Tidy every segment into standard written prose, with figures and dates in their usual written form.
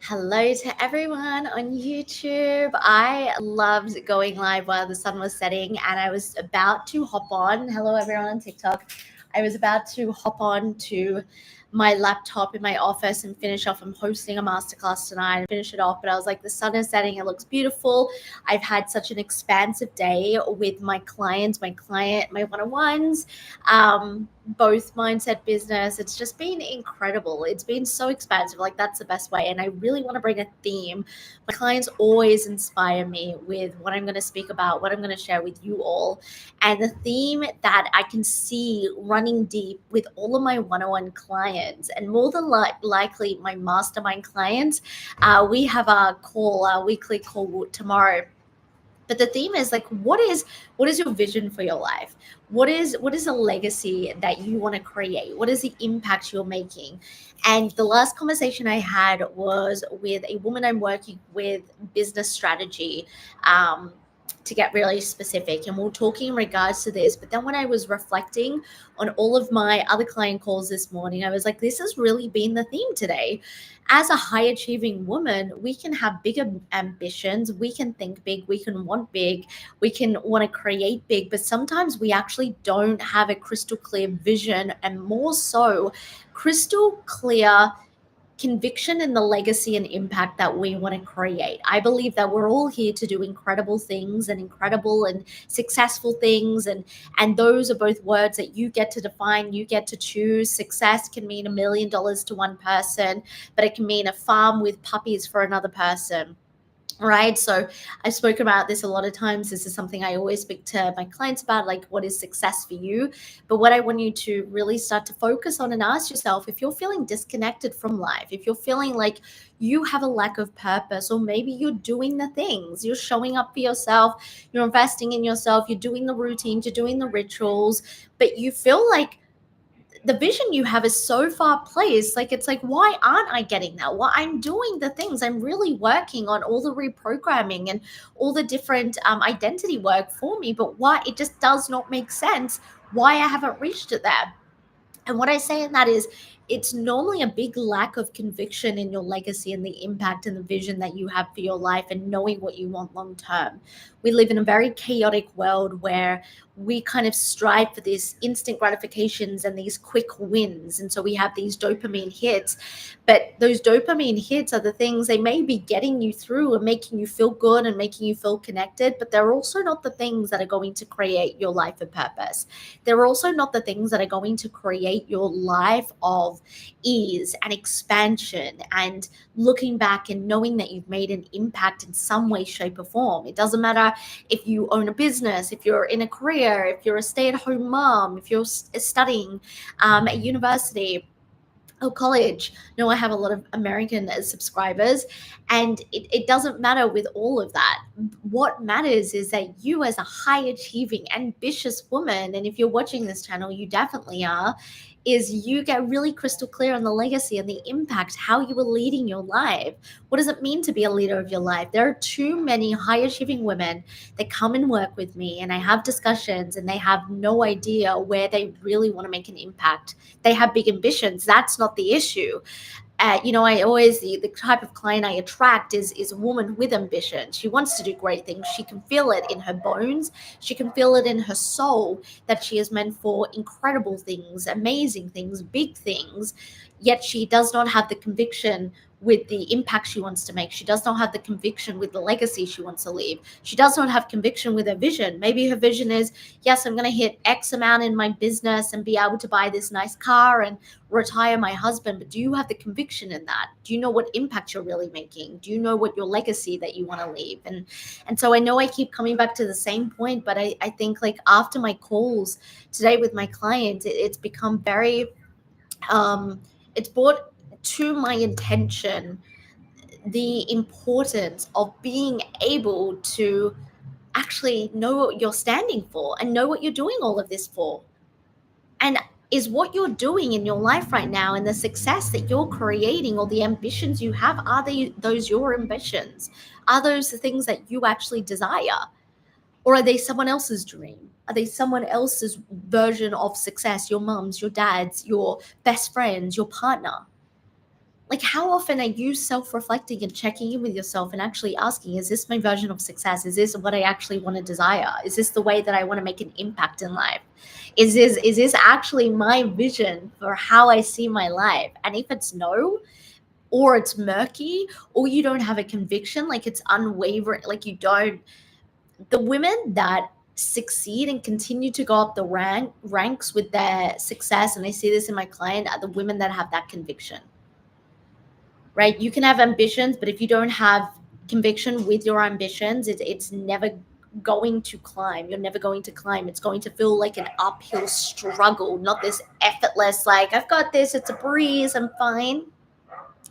Hello to everyone on YouTube. I loved going live while the sun was setting, and I was about to hop on. Hello, everyone on TikTok. I was about to hop on to my laptop in my office and finish off. I'm hosting a masterclass tonight and finish it off, but I was like, the sun is setting, it looks beautiful. I've had such an expansive day with my clients, my one-on-ones, both mindset business. It's just been incredible. It's been so expansive. Like, that's the best way. And I really want to bring a theme. My clients always inspire me with what I'm going to speak about, what I'm going to share with you all. And the theme that I can see running deep with all of my one-on-one clients, and more than likely my mastermind clients, we have our weekly call tomorrow. But the theme is like, what is your vision for your life? What is a legacy that you want to create? What is the impact you're making? And the last conversation I had was with a woman I'm working with, business strategy, to get really specific, and we're talking in regards to this. But then when I was reflecting on all of my other client calls this morning, I was like, this has really been the theme today. As a high achieving woman, we can have bigger ambitions, we can think big, we can want big, we can want to create big, but sometimes we actually don't have a crystal clear vision, and more so, crystal clear conviction in the legacy and impact that we want to create. I believe that we're all here to do incredible things, and incredible and successful things, and those are both words that you get to define, you get to choose. Success can mean $1 million to one person, but it can mean a farm with puppies for another person. Right. So I've spoken about this a lot of times. This is something I always speak to my clients about, like, what is success for you? But what I want you to really start to focus on and ask yourself, if you're feeling disconnected from life, if you're feeling like you have a lack of purpose, or maybe you're doing the things, you're showing up for yourself, you're investing in yourself, you're doing the routines, you're doing the rituals, but you feel like the vision you have is so far placed, like, it's like, why aren't I getting that? Well, I'm doing the things, I'm really working on all the reprogramming and all the different identity work for me, but why it just does not make sense why I haven't reached it there. And what I say in that is, it's normally a big lack of conviction in your legacy and the impact and the vision that you have for your life, and knowing what you want long term. We live in a very chaotic world where we kind of strive for these instant gratifications and these quick wins. And so we have these dopamine hits, but those dopamine hits are the things, they may be getting you through and making you feel good and making you feel connected, but they're also not the things that are going to create your life of purpose. They're also not the things that are going to create your life of ease and expansion, and looking back and knowing that you've made an impact in some way, shape, or form. It doesn't matter if you own a business, if you're in a career, if you're a stay-at-home mom, if you're studying at university or college. No, I have a lot of American subscribers, and it doesn't matter with all of that. What matters is that you, as a high achieving, ambitious woman, and if you're watching this channel, you definitely are, is you get really crystal clear on the legacy and the impact, how you are leading your life. What does it mean to be a leader of your life? There are too many high achieving women that come and work with me, and I have discussions, and they have no idea where they really want to make an impact. They have big ambitions. That's not the issue. I always, the type of client I attract is a woman with ambition. She wants to do great things. She can feel it in her bones. She can feel it in her soul that she is meant for incredible things, amazing things, big things. Yet she does not have the conviction with the impact she wants to make. She does not have the conviction with the legacy she wants to leave. She does not have conviction with her vision. Maybe her vision is, yes, I'm going to hit X amount in my business and be able to buy this nice car and retire my husband. But do you have the conviction in that? Do you know what impact you're really making? Do you know what your legacy that you want to leave? And so I know I keep coming back to the same point, but I think, like, after my calls today with my clients, it's become very it's brought to my intention the importance of being able to actually know what you're standing for and know what you're doing all of this for. And is what you're doing in your life right now, and the success that you're creating, or the ambitions you have, are those your ambitions? Are those the things that you actually desire? Or are they someone else's dream? Are they someone else's version of success? Your mom's, your dad's, your best friend's, your partner? Like, like, how often are you self-reflecting and checking in with yourself and actually asking, is this my version of success? Is this what I actually want to desire? Is this the way that I want to make an impact in life? Is this actually my vision for how I see my life? And if it's no, or it's murky, or you don't have a conviction, like it's unwavering, like you don't, the women that succeed and continue to go up the ranks with their success, and I see this in my client, are the women that have that conviction. Right? You can have ambitions, but if you don't have conviction with your ambitions, it's never going to climb. You're never going to climb. It's going to feel like an uphill struggle, not this effortless, like, I've got this, it's a breeze, I'm fine.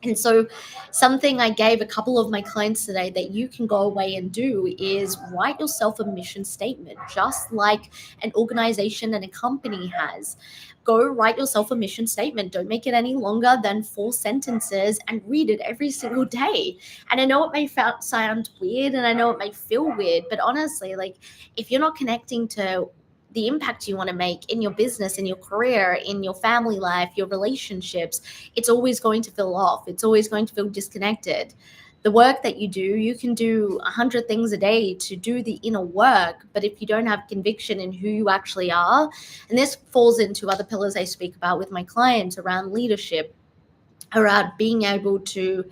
And so something I gave a couple of my clients today that you can go away and do is write yourself a mission statement, just like an organization and a company has. Go write yourself a mission statement. Don't make it any longer than 4 sentences and read it every single day. And I know it may sound weird and I know it may feel weird, but honestly, like, if you're not connecting to the impact you want to make in your business, in your career, in your family life, your relationships, it's always going to feel off. It's always going to feel disconnected. The work that you do, you can do 100 things a day to do the inner work, but if you don't have conviction in who you actually are, and this falls into other pillars I speak about with my clients around leadership, around being able to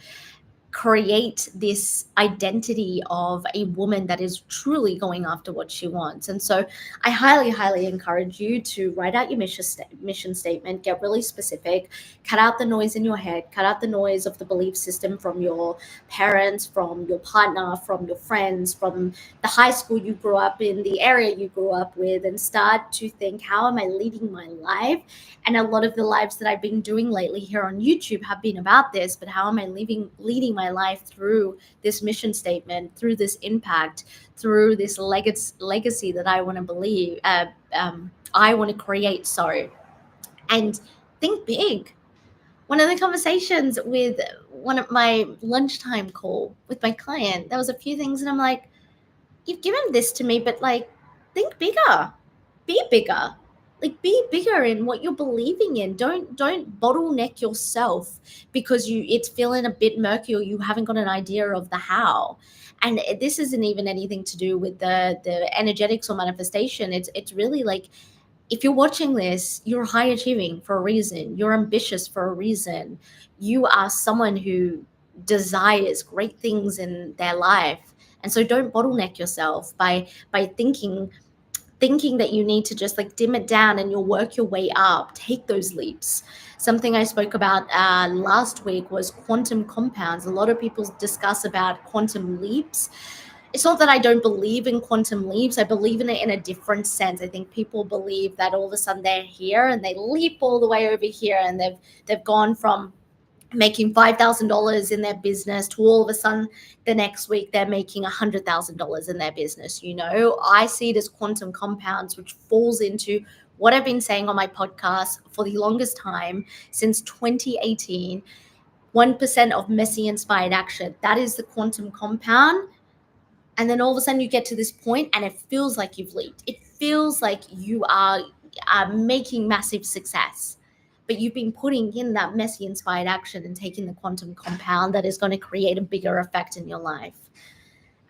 create this identity of a woman that is truly going after what she wants. And so I highly, highly encourage you to write out your mission statement, get really specific, cut out the noise in your head, cut out the noise of the belief system from your parents, from your partner, from your friends, from the high school you grew up in, the area you grew up with, and start to think, how am I leading my life? And a lot of the lives that I've been doing lately here on YouTube have been about this, but how am I leading my life through this mission statement, through this impact, through this legacy that I want to believe, I want to create. Sorry. And think big. One of the conversations with one of my lunchtime call with my client, there was a few things, and I'm like, you've given this to me, but like, think bigger, be bigger. Like, be bigger in what you're believing in. Don't bottleneck yourself because it's feeling a bit murky or you haven't got an idea of the how. And this isn't even anything to do with the energetics or manifestation. It's really like, if you're watching this, you're high achieving for a reason. You're ambitious for a reason. You are someone who desires great things in their life. And so don't bottleneck yourself by thinking that you need to just like dim it down and you'll work your way up. Take those leaps. Something I spoke about last week was quantum compounds. A lot of people discuss about quantum leaps. It's not that I don't believe in quantum leaps. I believe in it in a different sense. I think people believe that all of a sudden they're here and they leap all the way over here, and they've gone from making $5,000 in their business to all of a sudden the next week they're making $100,000 in their business. I see it as quantum compounds, which falls into what I've been saying on my podcast for the longest time, since 2018. 1% of messy inspired action, that is the quantum compound. And then all of a sudden you get to this point and it feels like you've leaped. It feels like you are making massive success, but you've been putting in that messy inspired action and taking the quantum compound that is going to create a bigger effect in your life.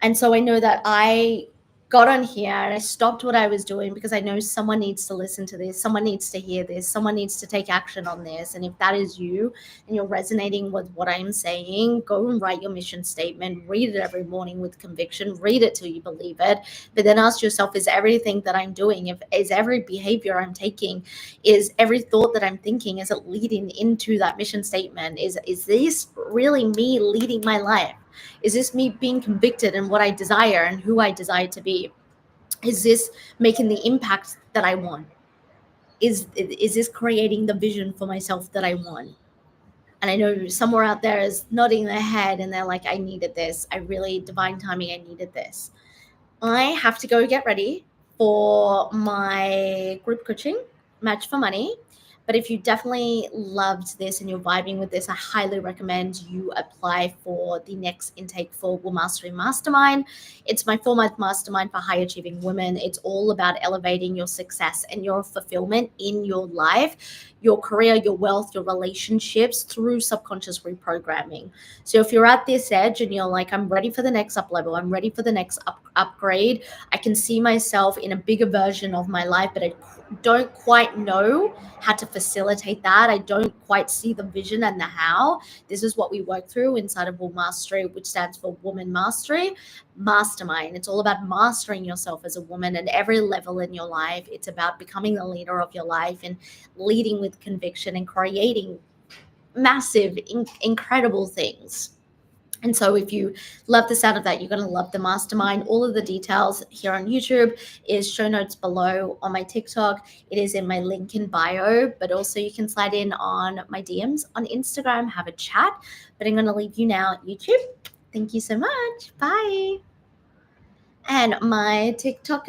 And so I know that I got on here and I stopped what I was doing because I know someone needs to listen to this. Someone needs to hear this. Someone needs to take action on this. And if that is you and you're resonating with what I'm saying, go and write your mission statement. Read it every morning with conviction. Read it till you believe it. But then ask yourself, is everything that I'm doing, is every behavior I'm taking, is every thought that I'm thinking, is it leading into that mission statement? Is this really me leading my life? Is this me being convicted in what I desire and who I desire to be? Is this making the impact that I want? Is this creating the vision for myself that I want? And I know somewhere out there is nodding their head and they're like, I needed this. Divine timing, I needed this. I have to go get ready for my group coaching, Match for Money. But if you definitely loved this and you're vibing with this, I highly recommend you apply for the next intake for Will Mastery Mastermind. It's my 4-month mastermind for high achieving women. It's all about elevating your success and your fulfillment in your life, your career, your wealth, your relationships through subconscious reprogramming. So if you're at this edge and you're like, I'm ready for the next up level, I'm ready for the next upgrade, I can see myself in a bigger version of my life, but I don't quite know how to facilitate that. I don't quite see the vision and the how. This is what we work through inside of Will Mastery, which stands for Woman Mastery Mastermind. It's all about mastering yourself as a woman at every level in your life. It's about becoming the leader of your life and leading with conviction and creating massive, incredible things. And so if you love the sound of that, you're going to love the mastermind. All of the details here on YouTube is show notes below. On my TikTok, it is in my link in bio, but also you can slide in on my DMs on Instagram, have a chat. But I'm going to leave you now, YouTube. Thank you so much. Bye. And my TikTok